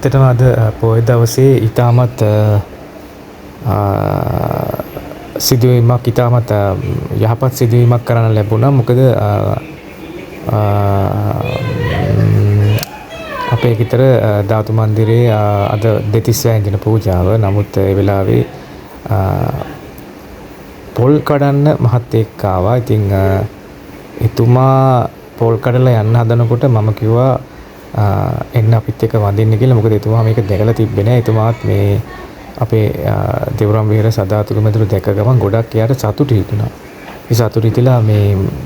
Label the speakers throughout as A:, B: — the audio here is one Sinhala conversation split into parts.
A: ඇත්තටම අද පොය දවසේ ඉතාමත් සිදුවීමක් ඉතාමත් යහපත් සිදුවීමක් කරන්න ලැබුණා. මොකද අපේ ගෙදර ධාතු මන්දිරයේ අද දෙතිස් වැනි දින පූජාව. නමුත් ඒ වෙලාවේ පොල් කඩන්න මහත්තයෙක් ආවා. ඉතින් එතුමා පොල් කඩලා යන්න හදනකොට මම කිව්වා එන්න අපිත් එක්ක වඳින්න කියලා. මොකද එතුමා මේක දැකලා තිබ්බේ නෑ. එතුමාත් මේ අපේ දෙවුරම් විහෙර සදාතුරු මෙදුරු දැක ගමන් ගොඩක් එයාට සතුටු හිතුණා. ඒ සතුටු හිතලා මේ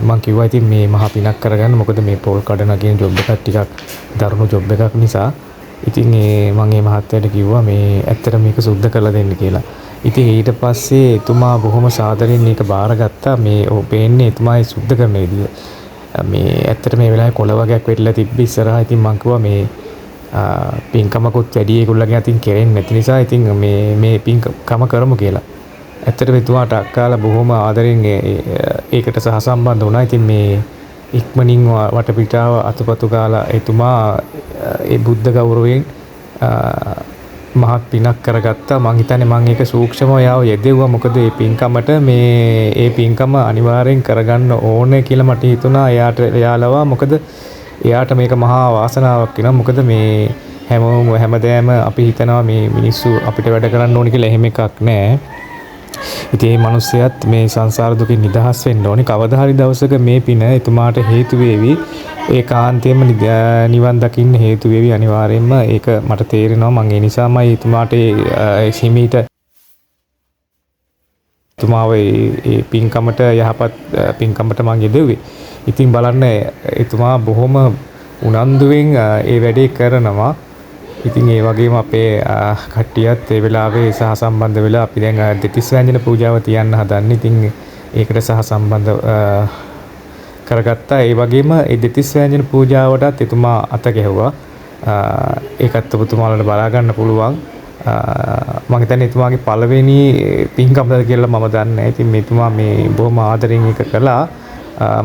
A: මං කිව්වා ඉතින් මේ මහා පිනක් කරගන්න. මොකද මේ පොල් කඩන කියන ජොබ් එකක් ටිකක් දරුණු ජොබ් එකක් නිසා. ඉතින් මම මේ මහත්තයාට කිව්වා මේ ඇත්තට මේක සුද්ධ කරලා දෙන්න කියලා. ඉතින් ඊට පස්සේ එතුමා බොහොම සාදරයෙන් මේක බාරගත්තා. මේ පේන්නේ එතුමායි සුද්ධ කරන විදිය. මේ ඇත්තට මේ වෙලාවේ කොළ වගේක් වෙట్లా තිබ්බ ඉස්සරහා. ඉතින් මං කිව්වා මේ පින්කමකුත් වැඩි ඒගොල්ලන්ගේ අතින් කෙරෙන්නේ නැති නිසා ඉතින් මේ පින්කම කරමු කියලා. ඇත්තටම එතුමාට අක්කාලා බොහොම ආදරෙන් ඒකට සහසම්බන්ධ වුණා. ඉතින් මේ ඉක්මනින් වටපිටාව අතුපතු ගාලා එතුමා ඒ බුද්ධ ගෞරවයෙන් මහත් පිනක් කරගත්තා. මං හිතන්නේ මං ඒක සූක්ෂමව යාව යෙදෙව්වා. මොකද මේ පින්කමට මේ පින්කම අනිවාර්යෙන් කරගන්න ඕනේ කියලා මට හිතුණා එයාලවා. මොකද එයාට මේක මහා වාසනාවක් වෙනවා. මොකද මේ හැමදෑම අපි හිතනවා මේ මිනිස්සු අපිට වැඩ කරන්න ඕනේ කියලා. එහෙම එකක් නැහැ. ඉතින් මේ මිනිස්සයත් මේ සංසාර දුකින් නිදහස් වෙන්න ඕනේ. කවදා හරි දවසක මේ පින එතුමාට හේතු වේවි. ඒකාන්තයෙන්ම නිවන් දකින්න හේතු වේවි අනිවාර්යයෙන්ම. ඒක මට තේරෙනවා. මම ඒ නිසාමයි එතුමාට හිමීට එතුමාව ඒ පින්කමට යහපත් පින්කමට මම යෙදුවේ. ඉතින් බලන්න එතුමා බොහොම උනන්දුවෙන් ඒ වැඩේ කරනවා. ඉතින් ඒ වගේම අපේ කට්ටියත් ඒ වෙලාවේ සහසම්බන්ධ වෙලා අපි දැන් දෙතිස් වැනි දින පූජාව තියන්න හදන්නේ. ඉතින් ඒකට සහසම්බන්ධ කරගත්තා. ඒ වගේම ඒ දෙතිස් වැනි දින පූජාවටත් එතුමා අත ගැහුවා. ඒකත් ඔබතුමාලට බලා ගන්න පුළුවන්. මම හිතන්නේ එතුමාගේ පළවෙනි පින්කමද කියලා මම දන්නේ නැහැ. ඉතින් මෙතුමා මේ බොහොම ආදරෙන් ඒක කළා.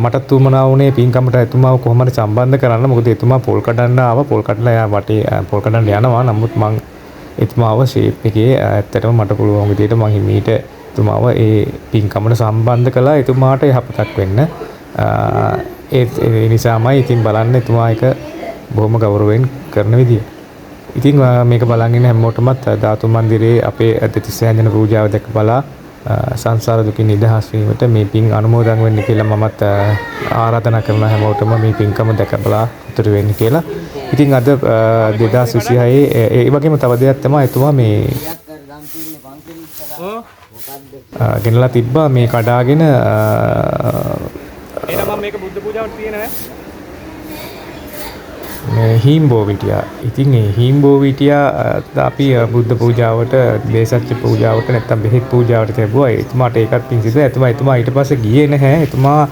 A: මටත් උවමනා වුණේ පින්කමට එතුමාව කොහොමද සම්බන්ධ කරන්න. මොකද එතුමා පොල් කඩන්න ආවා. පොල් කඩලා එයා වටේ පොල් කඩන්න යනවා. නමුත් මං එතුමාව ෂේප් එකේ ඇත්තටම මට පුළුවන් විදිහට මං හිමීට එතුමාව ඒ පින්කමට සම්බන්ධ කළා. එතුමාට යහපතක් වෙන්න. ඒ නිසාමයි ඉතින් බලන්න එතුමා එක බොහොම ගෞරවයෙන් කරන විදිය. ඉතින් මේක බලන් ඉන්න හැමෝටමත් ධාතු මන්දිරයේ අපේ දෙතිස් වැනි දින පූජාව දැක බලා සංසාර දුකින් නිදහස් වීමට මේ පින් අනුමෝදන් වෙන්න කියලා මමත් ආරාධනා කරන හැමෝටම මේ පින්කම දැකලා උතුරු වෙන්න කියලා. ඉතින් අද 2026 ඒ වගේම තව දෙයක් තමයි එතුමා මේ ගෙනලා තිබ්බා මේ කඩාගෙන එහෙනම් මේක බුද්ධ පූජාවට තියෙනවා හීම්බෝ විටියා. ඉතින් ඒ හීම්බෝ විටියා අපි බුද්ධ පූජාවට, දේසච්ච පූජාවට නැත්තම් බෙහෙත් පූජාවට තිබුවා. එතුමාට ඒකත් පින් සිදුවා. එතුමා ඊට පස්සේ ගියේ නැහැ. එතුමා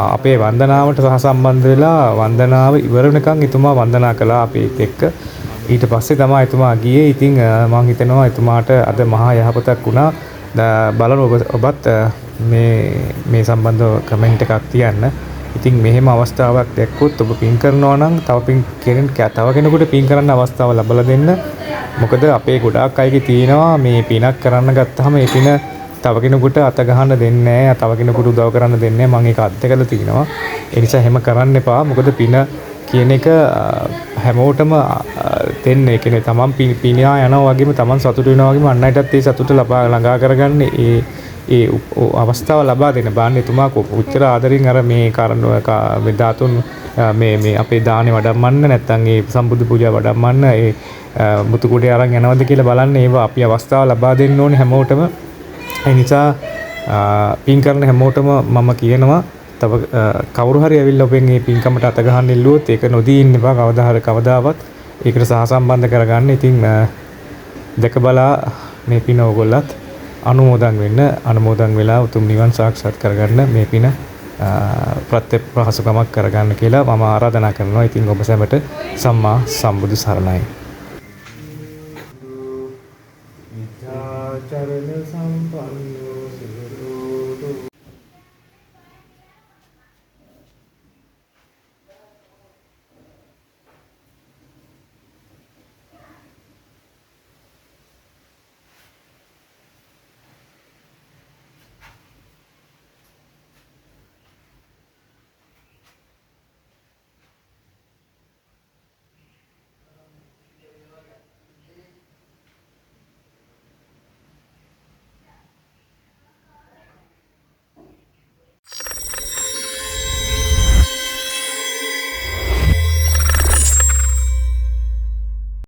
A: අපේ වන්දනාවට සහසම්බන්ධ වෙලා වන්දනාව ඉවර වෙනකන් එතුමා වන්දනා කළා අපේත් එක්ක. ඊට පස්සේ තමයි එතුමා ගියේ. ඉතින් මම හිතනවා එතුමාට අද මහා යහපතක් වුණා. බලන්න ඔබත් මේ සම්බන්ධව කමෙන්ට් එකක් තියන්න. ඉතින් මෙහෙම අවස්ථාවක් දැක්කොත් ඔබ පින් කරනවා නම් තව කෙනෙකුට පින් කරන්න අවස්ථාව ලැබලා දෙන්න. මොකද අපේ ගොඩාක් අයගේ තියෙනවා මේ පිනක් කරන්න ගත්තාම ඒ පින තව කෙනෙකුට අත ගහන්න දෙන්නේ නැහැ. තව කෙනෙකුට උදව් කරන්න දෙන්නේ නැහැ. මම ඒක අත්දැකලා තිනවා. ඒ නිසා එහෙම කරන්න එපා. මොකද පින කියන එක හැමෝටම දෙන්න. ඒ කියන්නේ තමන් පිනා යනවා වගේම තමන් සතුට වෙනවා වගේම අන් අයටත් ඒ සතුට ළඟා කරගන්න ඒ අවස්ථාව ලබා දෙන්න. බාන්න එතුමා උච්චර ආදරින් අර මේ කාරණා ධාතුන් මේ අපේ දානේ වඩම්මන්න නැත්නම් ඒ සම්බුදු පූජා වඩම්මන්න ඒ මුතු කුඩේ අරන් යනවද කියලා බලන්න. ඒවා අපි අවස්ථාව ලබා දෙන්න ඕනේ හැමෝටම. ඒ නිසා පින් කරන හැමෝටම මම කියනවා තව කවුරු හරි ඇවිල්ලා ඔබෙන් මේ පින්කමට අත ගහන්න ඉල්ලුවොත් ඒක නොදී ඉන්න එපා. කවදාවත් ඒකට සහසම්බන්ධ කරගන්න. ඉතින් දැක බලා මේ පින ඕගොල්ලත් අනුමෝදන් වෙන්න. අනුමෝදන් වෙලා උතුම් නිවන් සාක්ෂාත් කරගන්න මේ පින ප්‍රත්‍යපහසුකමක් කරගන්න කියලා මම ආරාධනා කරනවා. ඉතින් ඔබ සැමට සම්මා සම්බුදු සරණයි. චරණ සම්පන්නෝ